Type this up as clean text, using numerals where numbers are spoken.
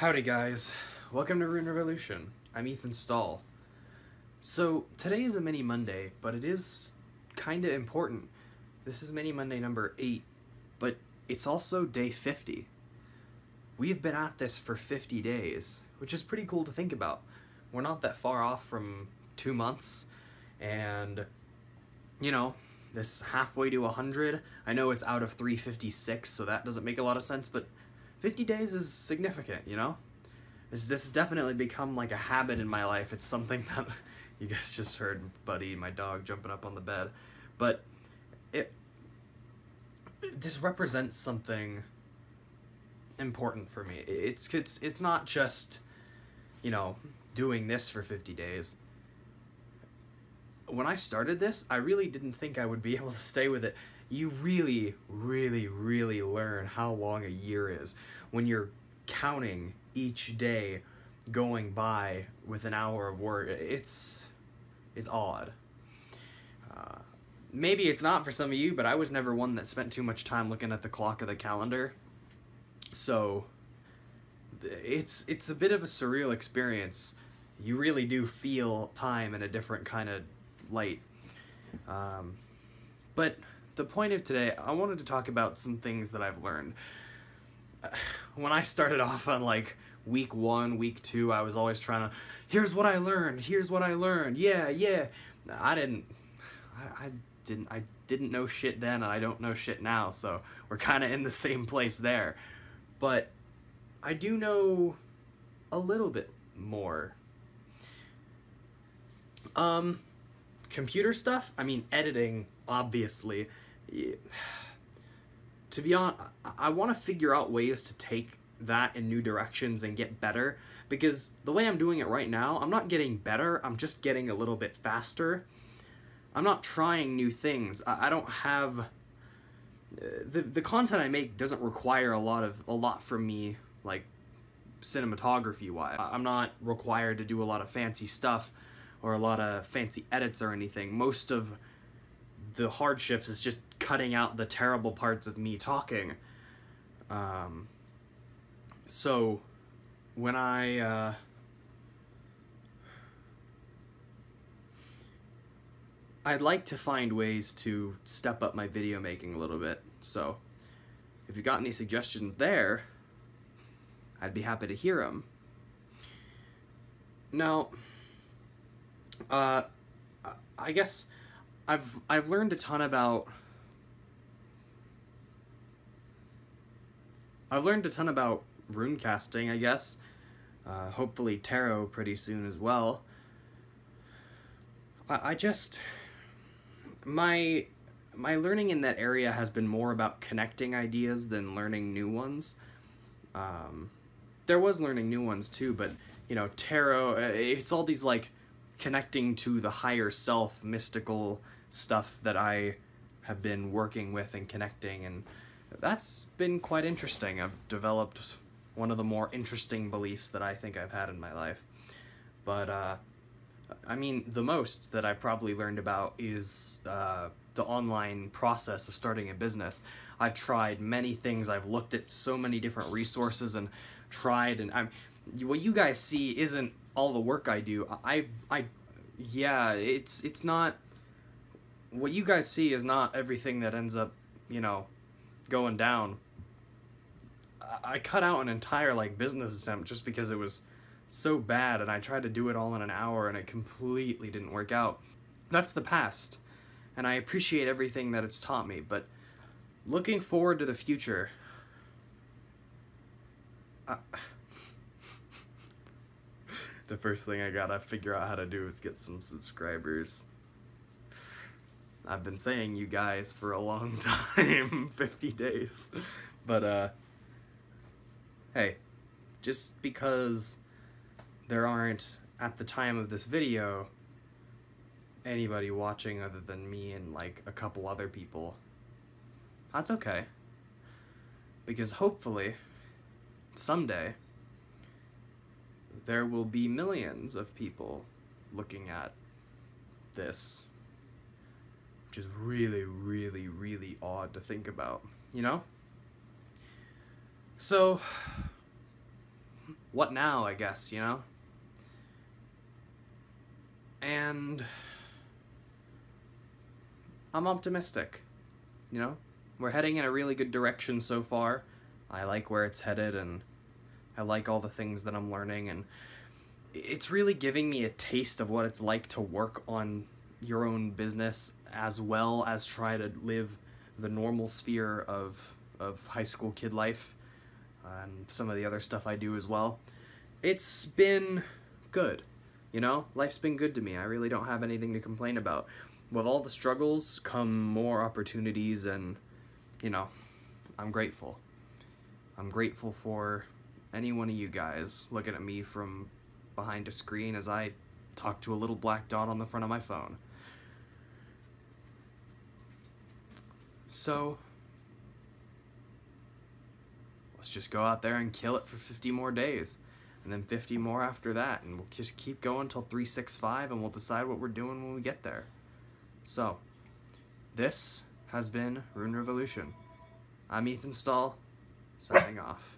Howdy guys, welcome to Rune Revolution. I'm Ethan Stahl. So today is a mini Monday, but it is kinda important. This is mini Monday number 8, but it's also day 50. We've been at this for 50 days, which is pretty cool to think about. We're not that far off from 2 months, and you know, this is halfway to 100. I know it's out of 356, so that doesn't make a lot of sense, but 50 days is significant, you know? This has definitely become like a habit in my life. It's something that you guys just heard Buddy, my dog, jumping up on the bed. But this represents something important for me. It's not just, you know, doing this for 50 days. When I started this, I really didn't think I would be able to stay with it. You really, really, really learn how long a year is when you're counting each day going by with an hour of work. It's odd. Maybe it's not for some of you, but I was never one that spent too much time looking at the clock of the calendar. So it's a bit of a surreal experience. You really do feel time in a different kind of light. But the point of today, I wanted to talk about some things that I've learned. When I started off on like week 1, week 2, I was always trying to, here's what I learned, yeah. I didn't know shit then, and I don't know shit now, so we're kind of in the same place there. But I do know a little bit more. Computer stuff, I mean, editing, obviously. To be honest, I want to figure out ways to take that in new directions and get better, because the way I'm doing it right now, I'm not getting better, I'm just getting a little bit faster. I'm not trying new things. I don't have... The content I make doesn't require a lot from me, like, cinematography-wise. I'm not required to do a lot of fancy stuff or a lot of fancy edits or anything. Most of the hardships is just cutting out the terrible parts of me talking. So when I'd like to find ways to step up my video making a little bit. So if you got any suggestions there, I'd be happy to hear them. Now, I guess I've learned a ton about rune casting, I guess. Hopefully tarot pretty soon as well. I just my learning in that area has been more about connecting ideas than learning new ones. There was learning new ones too, but you know, tarot, it's all these like connecting to the higher self, mystical stuff that I have been working with and connecting, and that's been quite interesting. I've developed one of the more interesting beliefs that I think I've had in my life. But I mean, the most that I probably learned about is the online process of starting a business. I've tried many things. I've looked at so many different resources and tried, and what you guys see isn't all the work I do. Yeah, it's not, what you guys see is not everything that ends up, you know, going down. I cut out an entire like business attempt just because it was so bad, and I tried to do it all in an hour and it completely didn't work out. That's the past, and I appreciate everything that it's taught me, but looking forward to the future, the first thing I gotta figure out how to do is get some subscribers. I've been saying you guys for a long time, 50 days. But, hey, just because there aren't, at the time of this video, anybody watching other than me and, like, a couple other people, that's okay. Because hopefully, someday, there will be millions of people looking at this, which is really, really, really odd to think about, you know? So, what now, I guess, you know? And I'm optimistic, you know? We're heading in a really good direction so far. I like where it's headed, and I like all the things that I'm learning, and it's really giving me a taste of what it's like to work on your own business as well as try to live the normal sphere of high school kid life and some of the other stuff I do as well. It's been good, you know? Life's been good to me. I really don't have anything to complain about. With all the struggles come more opportunities, and, you know, I'm grateful. I'm grateful for any one of you guys looking at me from behind a screen as I talk to a little black dot on the front of my phone. So, let's just go out there and kill it for 50 more days. And then 50 more after that. And we'll just keep going until 365, and we'll decide what we're doing when we get there. So, this has been Rune Revolution. I'm Ethan Stahl, signing off.